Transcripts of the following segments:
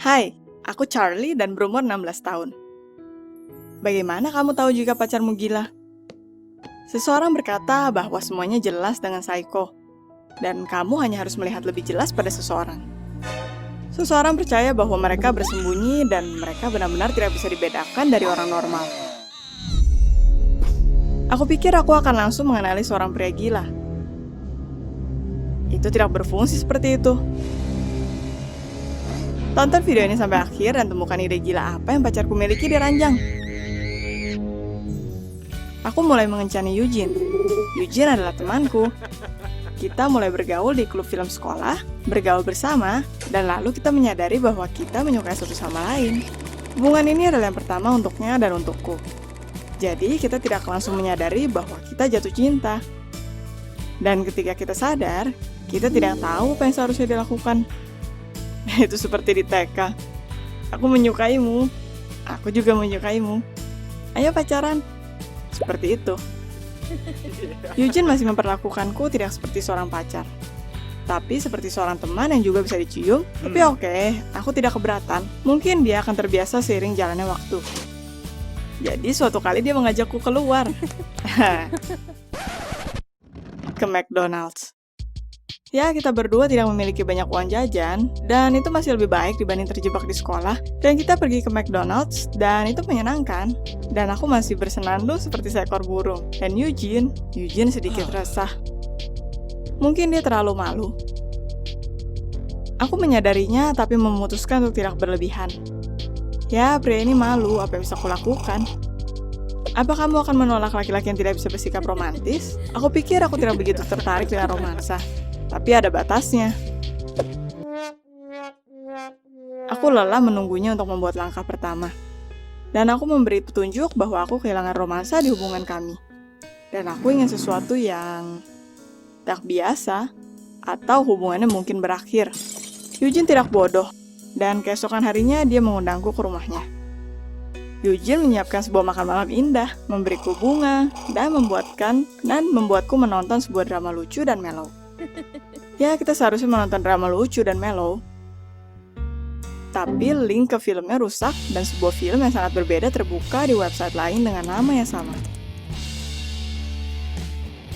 Hai, aku Charlie dan berumur 16 tahun. Bagaimana kamu tahu jika pacarmu gila? Seseorang berkata bahwa semuanya jelas dengan psycho, dan kamu hanya harus melihat lebih jelas pada seseorang. Seseorang percaya bahwa mereka bersembunyi dan mereka benar-benar tidak bisa dibedakan dari orang normal. Aku pikir aku akan langsung mengenali seorang pria gila. Itu tidak berfungsi seperti itu. Tonton video ini sampai akhir dan temukan ide gila apa yang pacarku miliki di ranjang. Aku mulai mengencani Eugene. Eugene adalah temanku. Kita mulai bergaul di klub film sekolah, bergaul bersama, dan lalu kita menyadari bahwa kita menyukai satu sama lain. Hubungan ini adalah yang pertama untuknya dan untukku. Jadi kita tidak langsung menyadari bahwa kita jatuh cinta. Dan ketika kita sadar, kita tidak tahu apa yang seharusnya dilakukan. Itu seperti di TK. Aku menyukaimu. Aku juga menyukaimu. Ayo pacaran. Seperti itu. Eugene masih memperlakukanku tidak seperti seorang pacar, tapi seperti seorang teman yang juga bisa dicium. Tapi oke, aku tidak keberatan. Mungkin dia akan terbiasa seiring jalannya waktu. Jadi suatu kali dia mengajakku keluar. Ke McDonald's. Ya, kita berdua tidak memiliki banyak uang jajan, dan itu masih lebih baik dibanding terjebak di sekolah. Dan kita pergi ke McDonald's, dan itu menyenangkan. Dan aku masih bersenandung seperti seekor burung. Dan Eugene sedikit resah. Mungkin dia terlalu malu. Aku menyadarinya, tapi memutuskan untuk tidak berlebihan. Ya, pria ini malu, apa yang bisa kulakukan? Apa kamu akan menolak laki-laki yang tidak bisa bersikap romantis? Aku pikir aku tidak begitu tertarik dengan romansa. Tapi ada batasnya. Aku lelah menunggunya untuk membuat langkah pertama. Dan aku memberi petunjuk bahwa aku kehilangan romansa di hubungan kami. Dan aku ingin sesuatu yang tak biasa, atau hubungannya mungkin berakhir. Eugene tidak bodoh, dan keesokan harinya dia mengundangku ke rumahnya. Eugene menyiapkan sebuah makan malam indah, memberiku bunga, dan membuatku menonton sebuah drama lucu dan mellow. Ya, kita seharusnya menonton drama lucu dan mellow. Tapi link ke filmnya rusak dan sebuah film yang sangat berbeda terbuka di website lain dengan nama yang sama.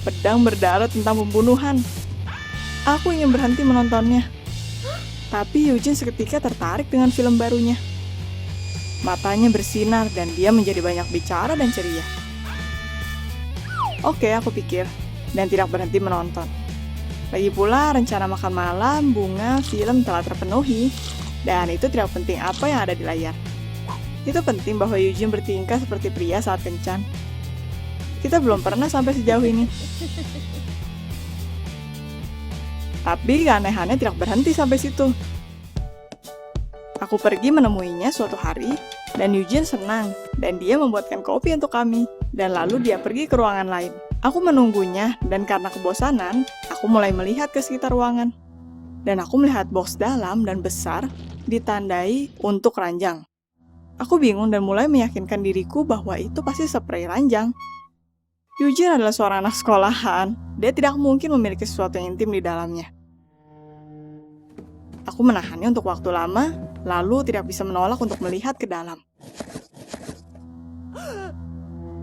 Pedang berdarah tentang pembunuhan. Aku ingin berhenti menontonnya. Tapi Eugene seketika tertarik dengan film barunya. Matanya bersinar dan dia menjadi banyak bicara dan ceria. Oke, aku pikir, dan tidak berhenti menonton. Lagi pula, rencana makan malam, bunga, film telah terpenuhi, dan itu tidak penting apa yang ada di layar. Itu penting bahwa Eugene bertingkah seperti pria saat kencan. Kita belum pernah sampai sejauh ini. Tapi keanehannya tidak berhenti sampai situ. Aku pergi menemuinya suatu hari, dan Eugene senang, dan dia membuatkan kopi untuk kami, dan lalu dia pergi ke ruangan lain. Aku menunggunya, dan karena kebosanan, aku mulai melihat ke sekitar ruangan. Dan aku melihat box dalam dan besar, ditandai untuk ranjang. Aku bingung dan mulai meyakinkan diriku bahwa itu pasti spray ranjang. Eugene adalah seorang anak sekolahan, dia tidak mungkin memiliki sesuatu yang intim di dalamnya. Aku menahannya untuk waktu lama, lalu tidak bisa menolak untuk melihat ke dalam.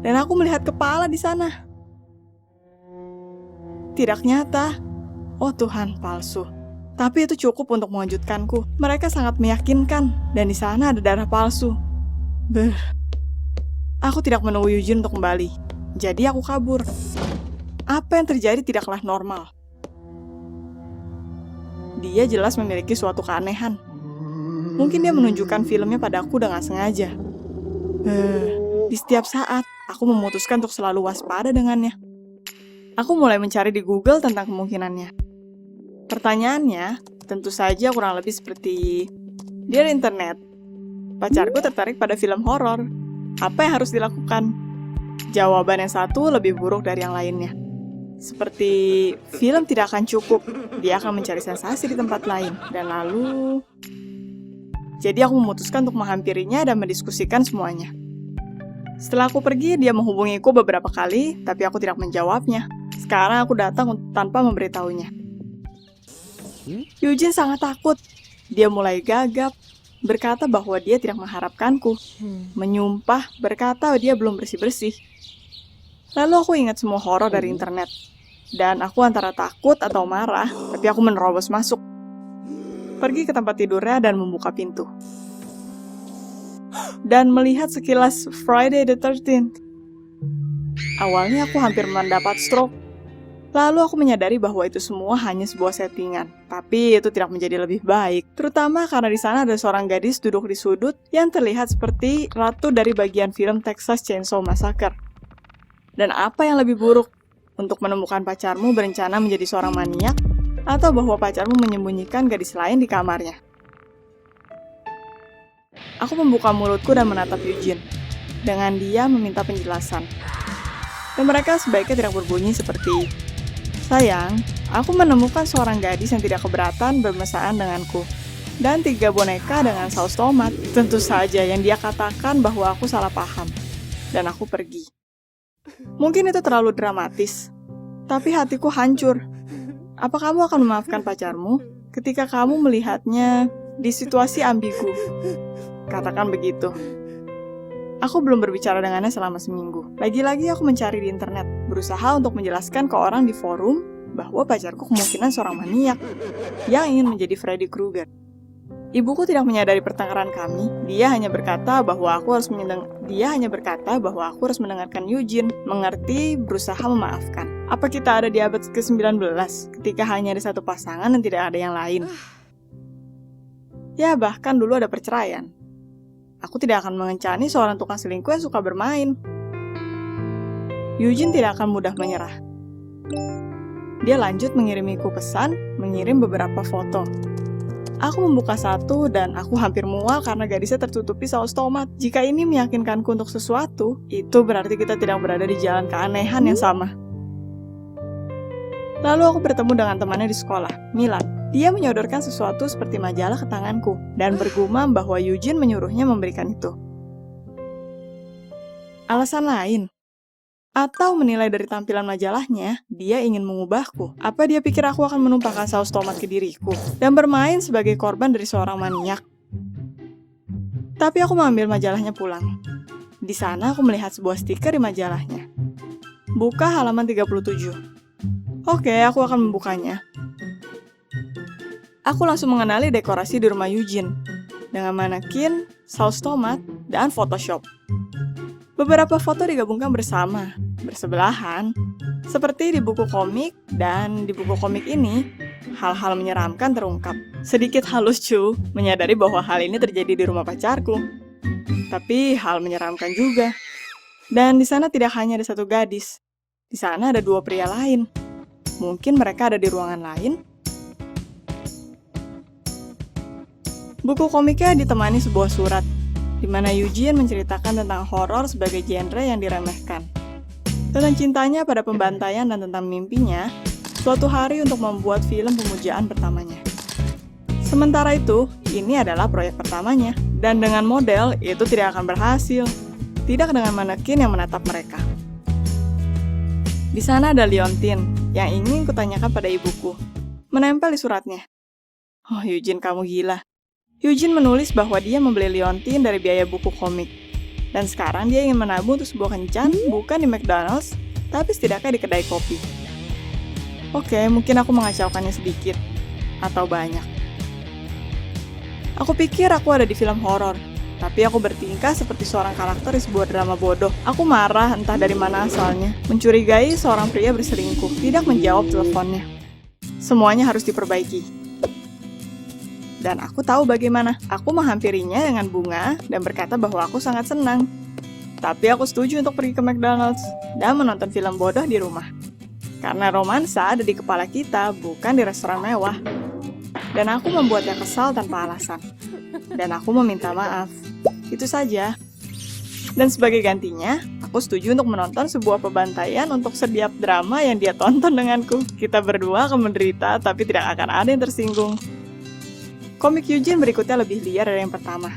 Dan aku melihat kepala di sana. Tidak nyata. Oh Tuhan, palsu. Tapi itu cukup untuk mengejutkanku. Mereka sangat meyakinkan, dan di sana ada darah palsu. Aku tidak menunggu Eugene untuk kembali. Jadi aku kabur. Apa yang terjadi tidaklah normal. Dia jelas memiliki suatu keanehan. Mungkin dia menunjukkan filmnya padaku dengan sengaja. Di setiap saat, aku memutuskan untuk selalu waspada dengannya. Aku mulai mencari di Google tentang kemungkinannya. Pertanyaannya, tentu saja kurang lebih seperti, Dear Internet, pacarku tertarik pada film horor. Apa yang harus dilakukan? Jawaban yang satu lebih buruk dari yang lainnya. Seperti, film tidak akan cukup. Dia akan mencari sensasi di tempat lain. Dan lalu... Jadi aku memutuskan untuk menghampirinya dan mendiskusikan semuanya. Setelah aku pergi, dia menghubungiku beberapa kali, tapi aku tidak menjawabnya. Sekarang aku datang tanpa memberitahunya. Eugene sangat takut. Dia mulai gagap. berkata bahwa dia tidak mengharapkanku, menyumpah berkata dia belum bersih-bersih. Lalu aku ingat semua horor dari internet, dan aku antara takut atau marah, tapi aku menerobos masuk. Pergi ke tempat tidurnya dan membuka pintu. Dan melihat sekilas Friday the 13th. Awalnya aku hampir mendapat stroke. Lalu aku menyadari bahwa itu semua hanya sebuah settingan. Tapi itu tidak menjadi lebih baik. Terutama karena di sana ada seorang gadis duduk di sudut yang terlihat seperti ratu dari bagian film Texas Chainsaw Massacre. Dan apa yang lebih buruk? Untuk menemukan pacarmu berencana menjadi seorang maniak, atau bahwa pacarmu menyembunyikan gadis lain di kamarnya. Aku membuka mulutku dan menatap Eugene. Dengan dia meminta penjelasan. Dan mereka sebaiknya tidak berbunyi seperti, "Sayang, aku menemukan seorang gadis yang tidak keberatan bermesraan denganku. Dan 3 boneka dengan saus tomat." Tentu saja yang dia katakan bahwa aku salah paham. Dan aku pergi. Mungkin itu terlalu dramatis. Tapi hatiku hancur. Apa kamu akan memaafkan pacarmu ketika kamu melihatnya di situasi ambigu? Katakan begitu. Aku belum berbicara dengannya selama seminggu. Lagi-lagi aku mencari di internet, berusaha untuk menjelaskan ke orang di forum bahwa pacarku kemungkinan seorang maniak yang ingin menjadi Freddy Krueger. Ibuku tidak menyadari pertengkaran kami. Dia hanya berkata bahwa aku harus mendengarkan Eugene, mengerti, berusaha memaafkan. Apa kita ada di abad ke-19 ketika hanya ada satu pasangan dan tidak ada yang lain? Ya, bahkan dulu ada perceraian. Aku tidak akan mengencani seorang tukang selingkuh yang suka bermain. Eugene tidak akan mudah menyerah. Dia lanjut mengirimiku pesan, mengirim beberapa foto. Aku membuka satu dan aku hampir mual karena gadisnya tertutupi saus tomat. Jika ini meyakinkanku untuk sesuatu, itu berarti kita tidak berada di jalan keanehan yang sama. Lalu aku bertemu dengan temannya di sekolah, Milan. Dia menyodorkan sesuatu seperti majalah ke tanganku dan bergumam bahwa Eugene menyuruhnya memberikan itu. Alasan lain, atau menilai dari tampilan majalahnya, dia ingin mengubahku. Apa dia pikir aku akan menumpahkan saus tomat ke diriku dan bermain sebagai korban dari seorang maniak? Tapi aku mengambil majalahnya pulang. Di sana aku melihat sebuah stiker di majalahnya. Buka halaman 37. Oke, aku akan membukanya. Aku langsung mengenali dekorasi di rumah Eugene, dengan manekin, saus tomat, dan Photoshop. Beberapa foto digabungkan bersama, bersebelahan, seperti di buku komik, dan di buku komik ini, hal-hal menyeramkan terungkap. Sedikit hal lucu, menyadari bahwa hal ini terjadi di rumah pacarku. Tapi hal menyeramkan juga. Dan di sana tidak hanya ada satu gadis. Di sana ada 2 pria lain. Mungkin mereka ada di ruangan lain. Buku komiknya ditemani sebuah surat, di mana Eugene menceritakan tentang horor sebagai genre yang diremehkan. Tentang cintanya pada pembantaian dan tentang mimpinya, suatu hari untuk membuat film pemujaan pertamanya. Sementara itu, ini adalah proyek pertamanya, dan dengan model itu tidak akan berhasil. Tidak dengan manekin yang menatap mereka. Di sana ada liontin, yang ingin kutanyakan pada ibuku. Menempel di suratnya. Oh, Eugene, kamu gila. Eugene menulis bahwa dia membeli liontin dari biaya buku komik. Dan sekarang dia ingin menabung untuk sebuah kencan, bukan di McDonald's, tapi setidaknya di kedai kopi. Oke, mungkin aku mengacaukannya sedikit. Atau banyak. Aku pikir aku ada di film horor, tapi aku bertingkah seperti seorang karakter di sebuah drama bodoh. Aku marah entah dari mana asalnya, mencurigai seorang pria berselingkuh, tidak menjawab teleponnya. Semuanya harus diperbaiki. Dan aku tahu bagaimana. Aku menghampirinya dengan bunga dan berkata bahwa aku sangat senang. Tapi aku setuju untuk pergi ke McDonald's dan menonton film bodoh di rumah. Karena romansa ada di kepala kita, bukan di restoran mewah. Dan aku membuatnya kesal tanpa alasan. Dan aku meminta maaf. Itu saja. Dan sebagai gantinya, aku setuju untuk menonton sebuah pembantaian untuk setiap drama yang dia tonton denganku. Kita berdua akan menderita, tapi tidak akan ada yang tersinggung. Komik Eugene berikutnya lebih liar dari yang pertama.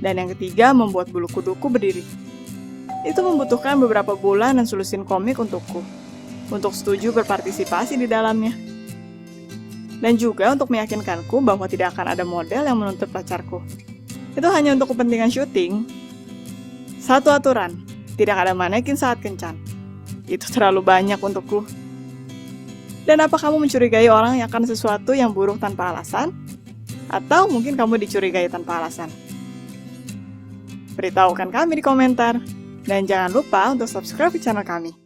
Dan yang ketiga membuat bulu kuduku berdiri. Itu membutuhkan beberapa bulan dan solusin komik untukku. Untuk setuju berpartisipasi di dalamnya. Dan juga untuk meyakinkanku bahwa tidak akan ada model yang menuntut pacarku. Itu hanya untuk kepentingan syuting. Satu aturan, tidak ada manekin saat kencan. Itu terlalu banyak untukku. Dan apa kamu mencurigai orang yang akan sesuatu yang buruk tanpa alasan? Atau mungkin kamu dicurigai tanpa alasan? Beritahukan kami di komentar. Dan jangan lupa untuk subscribe channel kami.